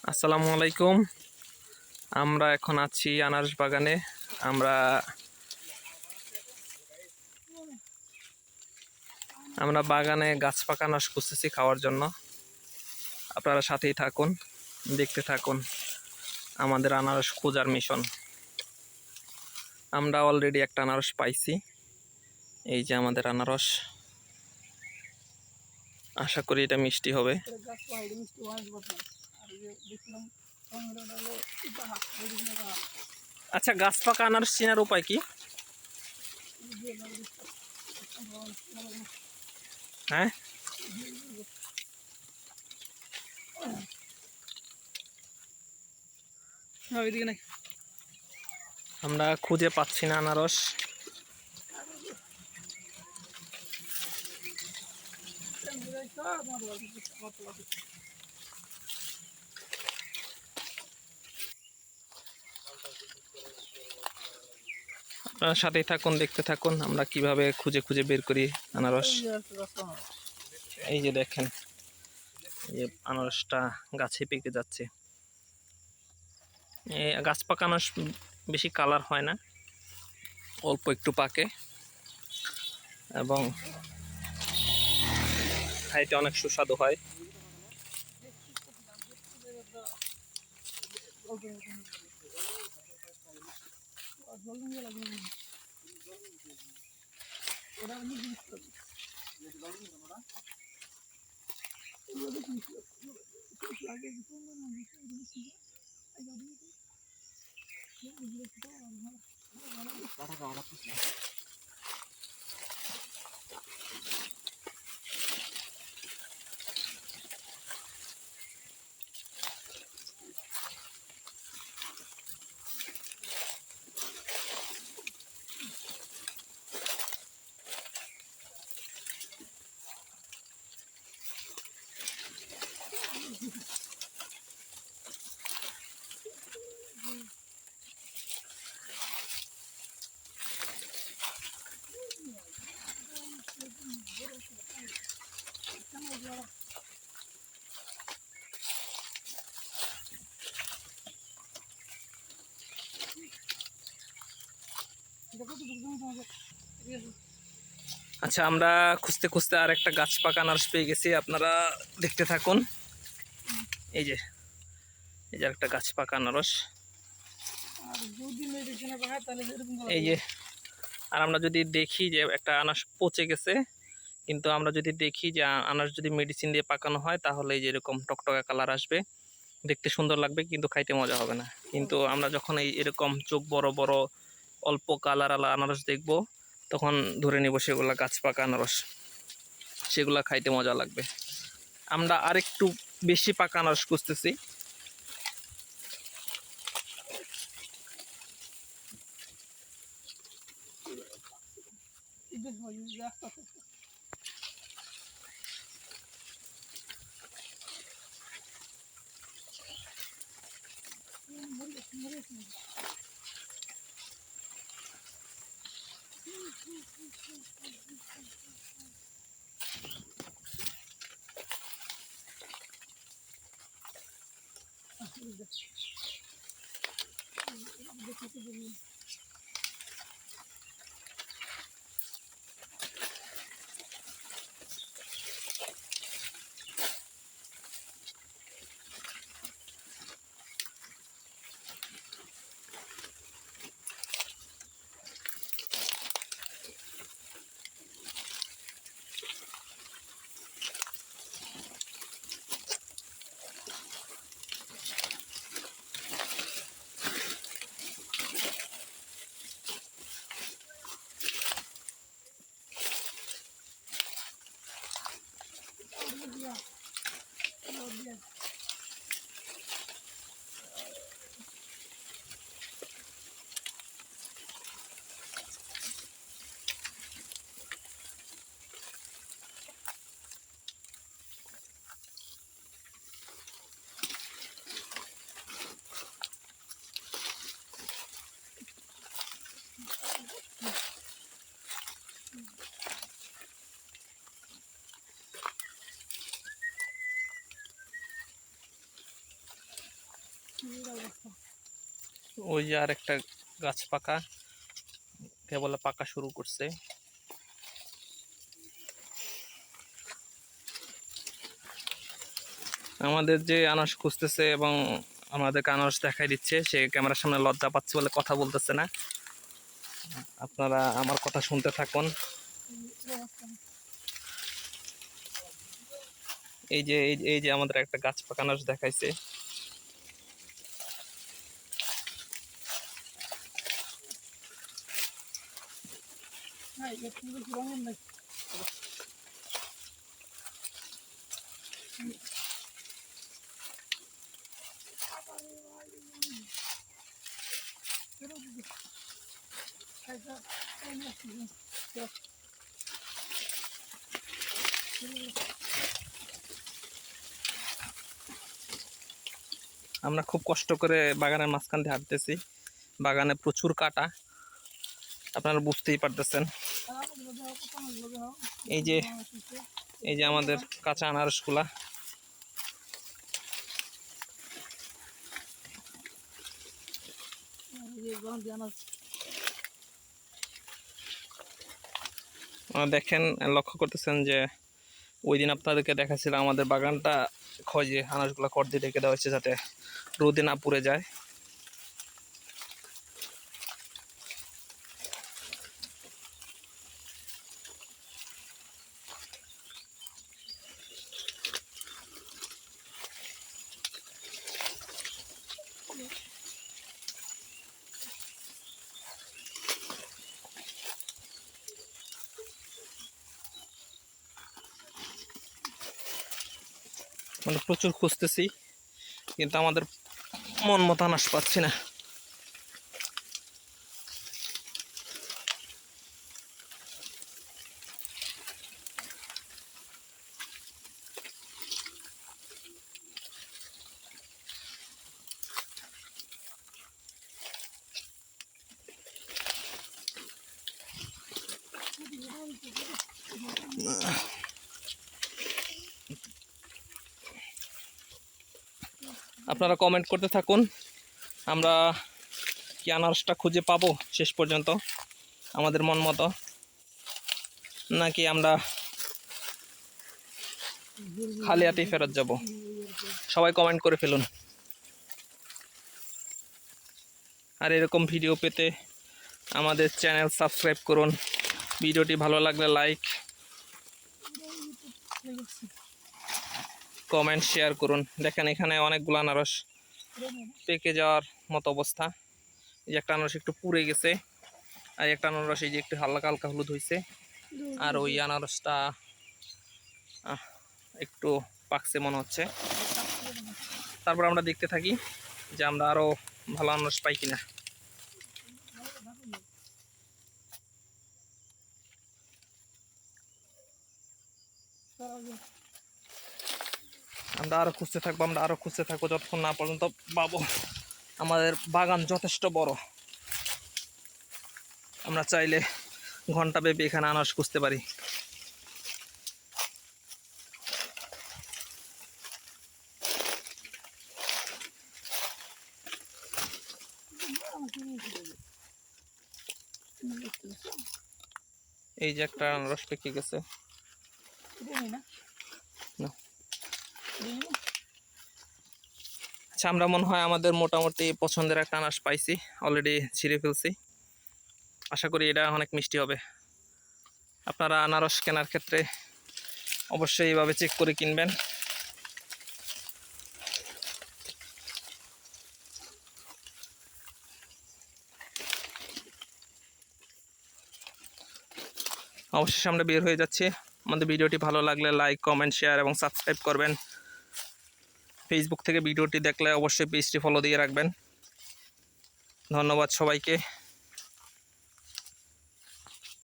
আসসালামু আলাইকুম। আমরা এখন আছি আনারস বাগানে। আমরা আমরা বাগানে গাছ পাকা আনারস খুঁজতেছি খাওয়ার জন্য। আপনারা সাথেই থাকুন, দেখতে থাকুন আমাদের আনারস খোঁজার মিশন। আমরা অলরেডি একটা আনারস পাইছি। এই যে আমাদের আনারস, আশা করি এটা মিষ্টি হবে। আচ্ছা, গাছ পাকা আনারস চেনার উপায় কি? হ্যাঁ, আমরা খুঁজে পাচ্ছি না আনারস। আপনারা সাথেই থাকুন, দেখতে থাকুন আমরা কিভাবে খুঁজে খুঁজে বের করি আনারস। এই যে দেখেন, এই আনারসটা গাছে পেকে যাচ্ছে। গাছ পাকা আনারস বেশি কালার হয় না, অল্প একটু পাকে এবং খাইতে অনেক সুস্বাদু হয়। আচ্ছা, আমরা খুঁজতে খুঁজতে আর একটা গাছ পাকা আনারস পেয়ে গেছি, আপনারা দেখতে থাকুন। এই যে একটা গাছ পাকা আনারস। এই যে, আর আমরা যদি দেখি যে একটা আনারস পচে গেছে, কিন্তু আমরা যদি দেখি যে আনারস যদি মেডিসিন দিয়ে পাকানো হয় তাহলে এই যে এরকম টকটকা কালার আসবে, দেখতে সুন্দর লাগবে, কিন্তু খাইতে মজা হবে না। কিন্তু আমরা যখন এরকম চোখ বড় বড় অল্প কালার আলা আনারস দেখব, তখন ধরে নিব সেগুলা গাছ পাকা আনারস, সেগুলা খাইতে মজা লাগবে। আমরা আরেকটু বেশি পাকা আনারস খুঁজতেছি। ওই যে আর একটা গাছ পাকা, কেবল পাকা শুরু করছে। আমাদের যে আনারস খুঁজতেছে এবং আমাদেরকে আনারস দেখাই দিচ্ছে, সে ক্যামেরার সামনে লজ্জা পাচ্ছে বলে কথা বলতেছে না। আপনারা আমার কথা শুনতে থাকুন। এই যে আমাদের একটা গাছ পাকা আনারস দেখাইছে। আমরা খুব কষ্ট করে বাগানের মাঝখান দিয়ে হাঁটতেছি। বাগানে প্রচুর কাটা, আপনারা বুঝতেই পারতেছেন। এই যে আমাদের কাঁচা আনারসগুলা। দেখেন, লক্ষ্য করতেছেন যে ওই দিন আপনাদেরকে দেখাচ্ছিলাম আমাদের বাগানটা খয়ে আনারসগুলা খড় দিয়ে ঢেকে দেওয়া হয়েছে যাতে রোদে না পুড়ে যায়। মানে প্রচুর খুঁজতেছি, কিন্তু আমাদের মন মতো আনারস পাচ্ছি না। আপনারা কমেন্ট করতে থাকুন, আমরা কি আনারসটা খুঁজে পাবো শেষ পর্যন্ত আমাদের মন মতো, নাকি আমরা খালি হাতেই ফেরত যাব। সবাই কমেন্ট করে ফেলুন। আর এরকম ভিডিও পেতে আমাদের চ্যানেল সাবস্ক্রাইব করুন। ভিডিওটি ভালো লাগলে লাইক, কমেন্ট, শেয়ার করুন। দেখেন এখানে অনেকগুলো আনারস পেকে যাওয়ার মতো অবস্থা। এই যে একটা আনারস একটু পুড়ে গেছে, আর একটা আনারস এই যে একটু হালকা হালকা হলুদ হয়েছে, আর ওই আনারসটা একটু পাকছে মনে হচ্ছে। তারপর আমরা দেখতে থাকি যে আমরা আরো ভালো আনারস পাই কিনা। আমরা আরো খুঁজতে থাকবো যতক্ষণ না পর্যন্ত পাবো। আমাদের বাগান যথেষ্ট বড়, আমরা চাইলে ঘন্টা ব্যাপী এখানে আনারস খুঁজতে পারি। এই যে একটা আনারস পেকে গেছে। আচ্ছা, আমরা মনে হয় আমাদের মোটামুটি পছন্দের একটা আনারস পাইছি, অলরেডি ছিঁড়ে ফেলছি। আশা করি এটা অনেক মিষ্টি হবে। আপনারা আনারস কেনার ক্ষেত্রে অবশ্যই এইভাবে চেক করে কিনবেন। অবশ্যই আমরা বের হয়ে যাচ্ছি। আমাদের ভিডিওটি ভালো লাগলে লাইক, কমেন্ট, শেয়ার এবং সাবস্ক্রাইব করবেন। ফেসবুক থেকে ভিডিওটি দেখলে অবশ্যই পেজটি ফলো দিয়ে রাখবেন। ধন্যবাদ সবাইকে।